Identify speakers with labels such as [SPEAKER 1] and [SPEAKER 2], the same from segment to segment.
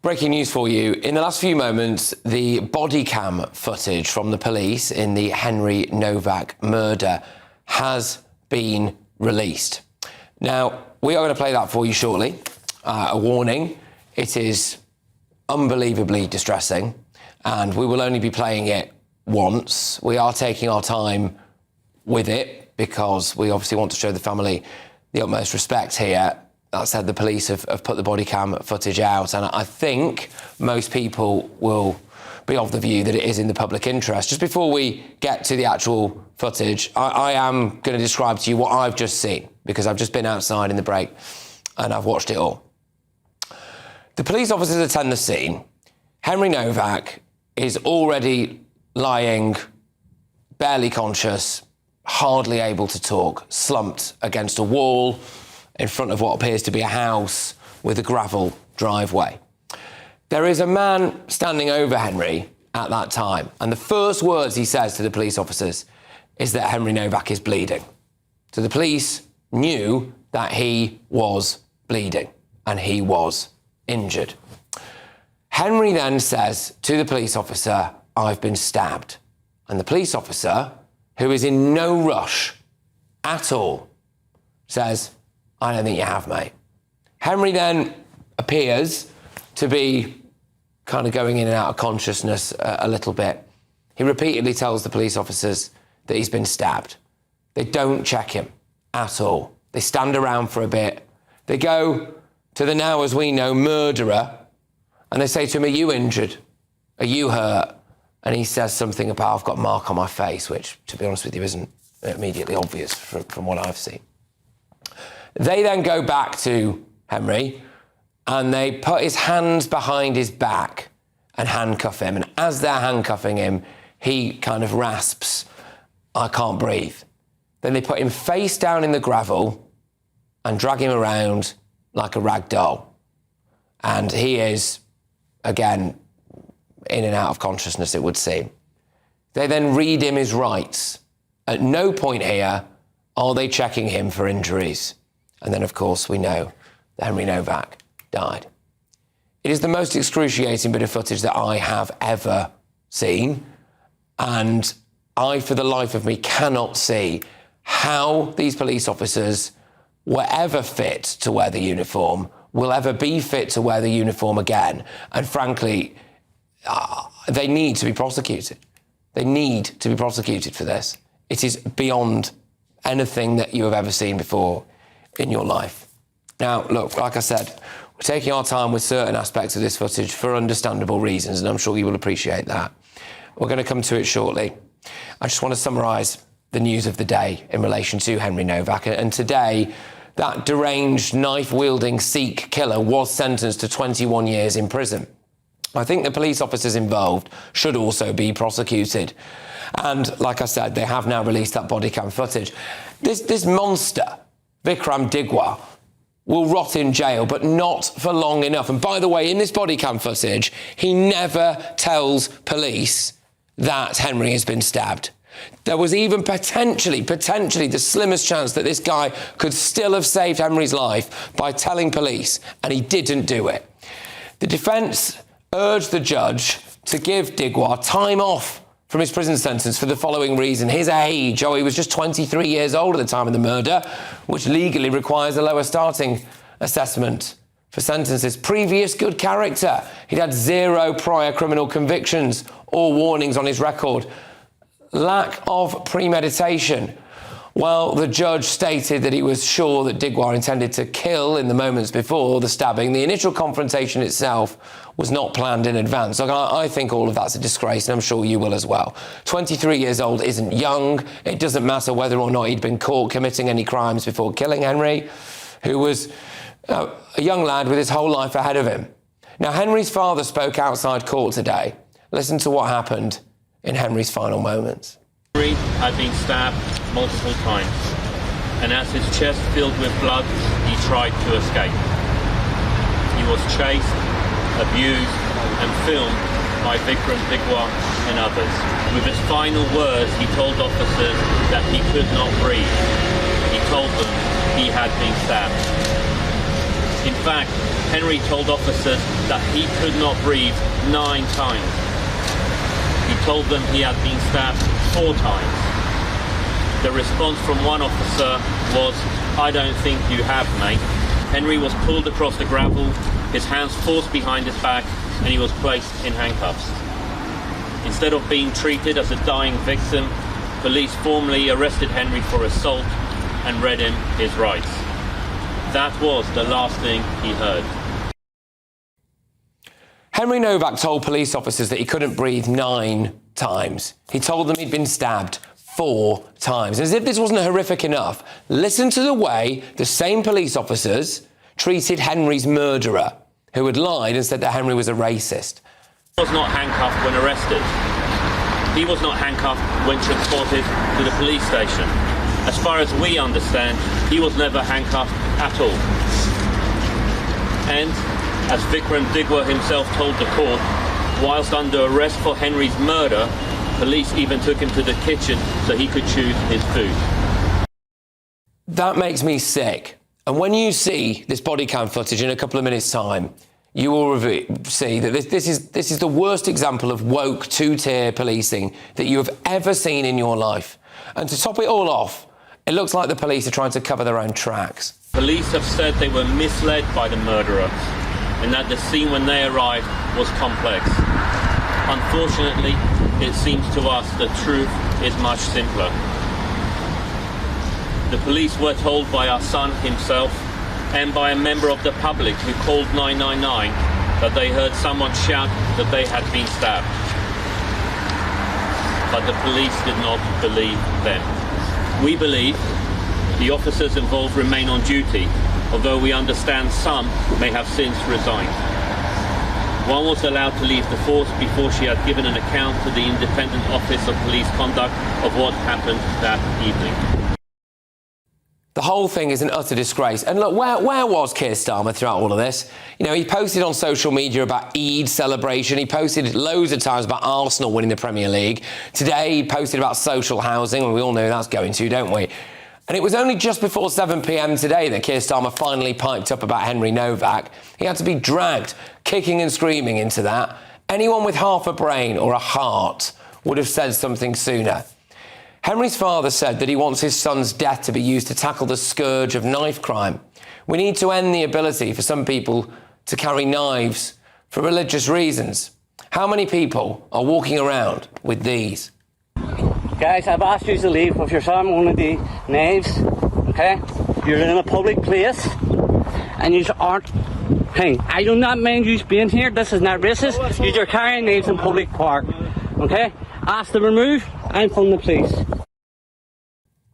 [SPEAKER 1] Breaking news for you. In the last few moments, the body cam footage from the police in the Henry Nowak murder has been released. Now, we are going to play that for you shortly. A warning, it is unbelievably distressing, and we will only be playing it once. We are taking our time with it because we obviously want to show the family the utmost respect here. That said, the police have put the body cam footage out, and I think most people will be of the view that it is in the public interest. Just before we get to the actual footage, I am going to describe to you what I've just seen, because I've just been outside in the break and I've watched it all. The police officers attend the scene. Henry Nowak is already lying, barely conscious, hardly able to talk, slumped against a wall in front of what appears to be a house with a gravel driveway. There is a man standing over Henry at that time, and the first words he says to the police officers is that Henry Nowak is bleeding. So the police knew that he was bleeding and he was injured. Henry then says to the police officer, "I've been stabbed." And the police officer, who is in no rush at all, says, "I don't think you have, mate." Henry then appears to be kind of going in and out of consciousness a little bit. He repeatedly tells the police officers that he's been stabbed. They don't check him at all. They stand around for a bit. They go to the now, as we know, murderer, and they say to him, "Are you injured? Are you hurt?" And he says something about, "I've got a mark on my face," which, to be honest with you, isn't immediately obvious from what I've seen. They then go back to Henry and they put his hands behind his back and handcuff him. And as they're handcuffing him, he kind of rasps, "I can't breathe." Then they put him face down in the gravel and drag him around like a rag doll. And he is, again, in and out of consciousness, it would seem. They then read him his rights. At no point here are they checking him for injuries. And then, of course, we know that Henry Nowak died. It is the most excruciating bit of footage that I have ever seen. And I, for the life of me, cannot see how these police officers were ever fit to wear the uniform, will ever be fit to wear the uniform again. And frankly, they need to be prosecuted. They need to be prosecuted for this. It is beyond anything that you have ever seen before in your life. Now, look, like I said, we're taking our time with certain aspects of this footage for understandable reasons, and I'm sure you will appreciate that. We're going to come to it shortly. I just want to summarise the news of the day in relation to Henry Nowak. And today, that deranged, knife-wielding Sikh killer was sentenced to 21 years in prison. I think the police officers involved should also be prosecuted. And like I said, they have now released that body cam footage. This monster, Vikram Digwa, will rot in jail, but not for long enough. And by the way, in this body cam footage, he never tells police that Henry has been stabbed. There was even potentially the slimmest chance that this guy could still have saved Henry's life by telling police, and he didn't do it. The defence urged the judge to give Digwa time off from his prison sentence for the following reason. His age, he was just 23 years old at the time of the murder, which legally requires a lower starting assessment for sentences. Previous good character. He'd had 0 prior criminal convictions or warnings on his record. Lack of premeditation. Well, the judge stated that he was sure that Digwa intended to kill in the moments before the stabbing. The initial confrontation itself was not planned in advance. I think all of that's a disgrace, and I'm sure you will as well. 23 years old isn't young. It doesn't matter whether or not he'd been caught committing any crimes before killing Henry, who was a young lad with his whole life ahead of him. Now, Henry's father spoke outside court today. Listen to what happened in Henry's final moments.
[SPEAKER 2] Henry had been stabbed multiple times, and as his chest filled with blood, he tried to escape. He was chased, abused, and filmed by Vikram Digwa and others. With his final words, he told officers that he could not breathe. He told them he had been stabbed. In fact, Henry told officers that he could not breathe 9 times. He told them he had been stabbed 4 times. The response from one officer was, "I don't think you have, mate." Henry was pulled across the gravel, his hands forced behind his back, and he was placed in handcuffs. Instead of being treated as a dying victim, police formally arrested Henry for assault and read him his rights. That was the last thing he heard.
[SPEAKER 1] Henry Nowak told police officers that he couldn't breathe 9 times. He told them he'd been stabbed 4 times. As if this wasn't horrific enough, listen to the way the same police officers treated Henry's murderer, who had lied and said that Henry was a racist.
[SPEAKER 2] He was not handcuffed when arrested. He was not handcuffed when transported to the police station. As far as we understand, he was never handcuffed at all. And, as Vikram Digwa himself told the court, whilst under arrest for Henry's murder, police even took him to the kitchen so he could choose his food.
[SPEAKER 1] That makes me sick. And when you see this body cam footage in a couple of minutes' time, you will see that this is the worst example of woke two-tier policing that you have ever seen in your life. And to top it all off, it looks like the police are trying to cover their own tracks.
[SPEAKER 2] Police have said they were misled by the murderer and that the scene when they arrived was complex. Unfortunately, it seems to us the truth is much simpler. The police were told by our son himself and by a member of the public who called 999 that they heard someone shout that they had been stabbed. But the police did not believe them. We believe the officers involved remain on duty, although we understand some may have since resigned. One was allowed to leave the force before she had given an account to the Independent Office of Police Conduct of what happened that evening.
[SPEAKER 1] The whole thing is an utter disgrace. And look, where was Keir Starmer throughout all of this? You know, he posted on social media about Eid celebration. He posted loads of times about Arsenal winning the Premier League. Today, he posted about social housing, and we all know who that's going to, don't we? And it was only just before 7 p.m. today that Keir Starmer finally piped up about Henry Nowak. He had to be dragged, kicking and screaming into that. Anyone with half a brain or a heart would have said something sooner. Henry's father said that he wants his son's death to be used to tackle the scourge of knife crime. We need to end the ability for some people to carry knives for religious reasons. How many people are walking around with these?
[SPEAKER 3] Guys, I've asked you to leave with your son one of the knives, okay? You're in a public place and you aren't. Hey, I do not mind you being here. This is not racist. You're carrying knives in public park, okay? Ask to remove. I'm from the police.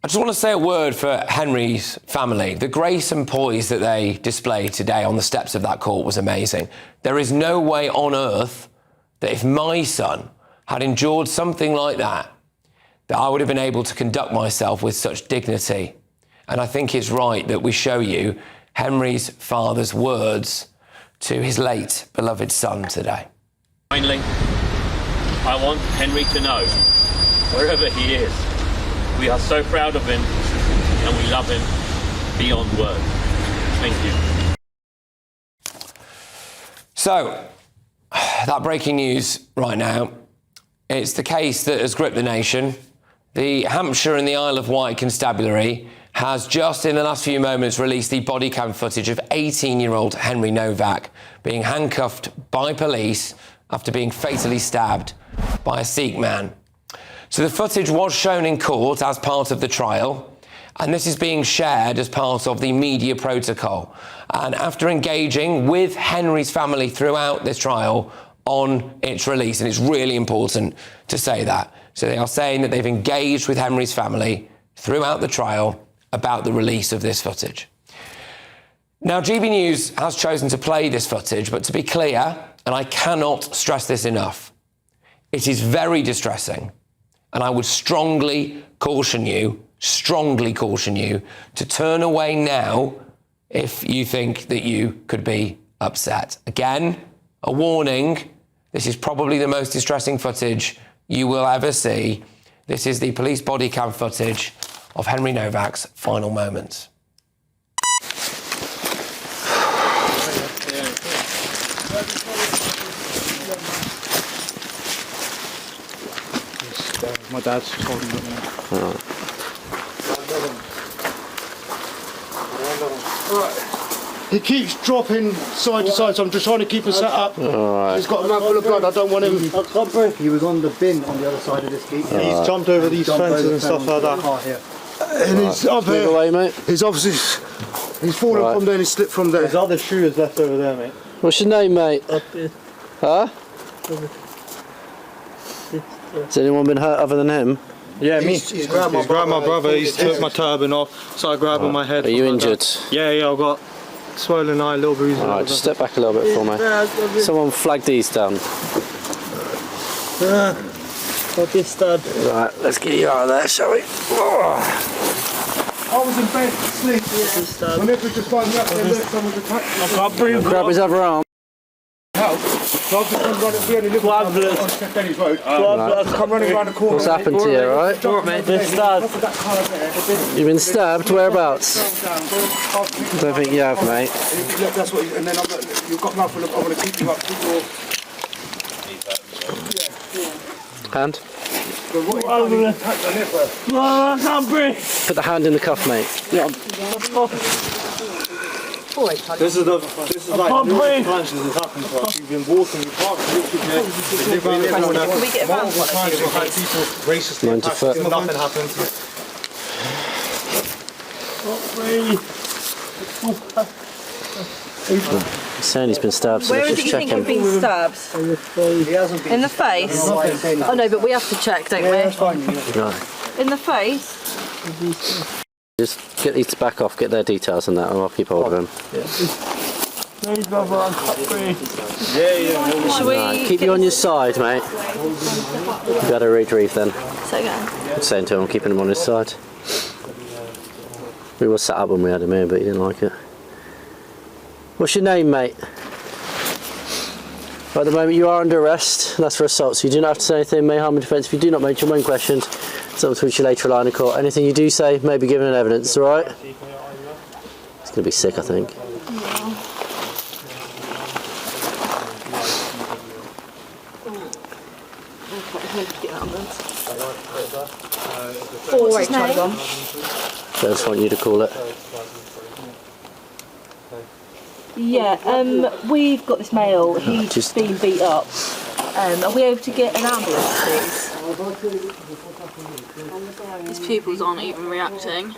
[SPEAKER 1] I just want to say a word for Henry's family. The grace and poise that they displayed today on the steps of that court was amazing. There is no way on earth that if my son had endured something like that I would have been able to conduct myself with such dignity. And I think it's right that we show you Henry's father's words to his late beloved son today.
[SPEAKER 2] Finally, I want Henry to know, wherever he is, we are so proud of him and we love him beyond words. Thank you.
[SPEAKER 1] So, that breaking news right now, it's the case that has gripped the nation. The Hampshire and the Isle of Wight Constabulary has just in the last few moments released the body cam footage of 18-year-old Henry Nowak being handcuffed by police after being fatally stabbed by a Sikh man. So the footage was shown in court as part of the trial, and this is being shared as part of the media protocol. And after engaging with Henry's family throughout this trial on its release, and it's really important to say that. So they are saying that they've engaged with Henry's family throughout the trial about the release of this footage. Now, GB News has chosen to play this footage, but to be clear, and I cannot stress this enough, it is very distressing, and I would strongly caution you to turn away now if you think that you could be upset. Again, a warning, this is probably the most distressing footage you will ever see. This is the police body cam footage of Henry Nowak's final moments.
[SPEAKER 4] My dad's just holding it now. Alright. He keeps dropping side to side, so I'm just trying to keep him set up.
[SPEAKER 5] Alright.
[SPEAKER 4] He's got a mouthful of blood, I don't want him...
[SPEAKER 6] He was on the bin on the other side of this gate.
[SPEAKER 4] He's jumped over these fences and stuff like that. And he's up here.
[SPEAKER 5] Move away, mate.
[SPEAKER 4] He's obviously... He's fallen from there and he slipped from there.
[SPEAKER 6] There's other shoes left over there, mate.
[SPEAKER 5] What's your name, mate? Huh? Has anyone been hurt other than him?
[SPEAKER 4] Yeah, me. He's grabbed my brother, he's took my turban off, started grabbing my head.
[SPEAKER 5] Are you injured?
[SPEAKER 4] Yeah, I've got swollen eye, little bruises.
[SPEAKER 5] Alright, just step back a little bit for me. Someone flag these down.
[SPEAKER 6] Got this stud.
[SPEAKER 5] Right, let's get you out of there, shall we?
[SPEAKER 4] I was in bed, asleep. When people just find me up, they look, someone's attacked me.
[SPEAKER 6] I can't breathe.
[SPEAKER 5] Grab his other arm.
[SPEAKER 4] Help. So I've just come running through the little on St Denny's Road. Come running around the corner.
[SPEAKER 5] What's happened to you, alright?
[SPEAKER 6] This stud.
[SPEAKER 5] You've been stabbed? Whereabouts? Don't think you have, mate.
[SPEAKER 4] That's what. And then you've got mouthful of. I want to keep you up. Keep your
[SPEAKER 5] Hand?
[SPEAKER 6] I can't breathe.
[SPEAKER 5] Put the hand in the cuff, mate.
[SPEAKER 6] Yeah.
[SPEAKER 4] This is like numerous times this has happened to us. You've been walking, you can't
[SPEAKER 7] Can we get around one of
[SPEAKER 4] people racistly attacked us, nothing happened.
[SPEAKER 5] He's saying he's been stabbed, so
[SPEAKER 7] Where
[SPEAKER 5] let's
[SPEAKER 7] is it
[SPEAKER 5] just
[SPEAKER 7] you
[SPEAKER 5] check
[SPEAKER 7] think you've
[SPEAKER 5] him.
[SPEAKER 7] been stabbed? In the face? Oh no, but we have to check, don't we?
[SPEAKER 5] Right.
[SPEAKER 7] In the face?
[SPEAKER 5] Just get these back off, get their details and that, and I'll keep hold of him.
[SPEAKER 7] Should we
[SPEAKER 5] Right, keep you on your side, mate. You better retrieve then.
[SPEAKER 7] say again?
[SPEAKER 5] I'm saying to him, I'm keeping him on his side. We were sat up when we had him here, but he didn't like it. What's your name, mate? At the moment you are under arrest, that's for assault, so you do not have to say anything, may harm in defence. If you do not mention when questioned, it's up to which you later rely in court. Anything you do say may be given in evidence, alright? It's going to be sick, I think.
[SPEAKER 7] What's his name?
[SPEAKER 5] I just want you to call it.
[SPEAKER 7] Yeah, we've got this male, he's
[SPEAKER 5] just-
[SPEAKER 7] been beat up. Are we able to get an ambulance, please?
[SPEAKER 8] His pupils aren't even reacting.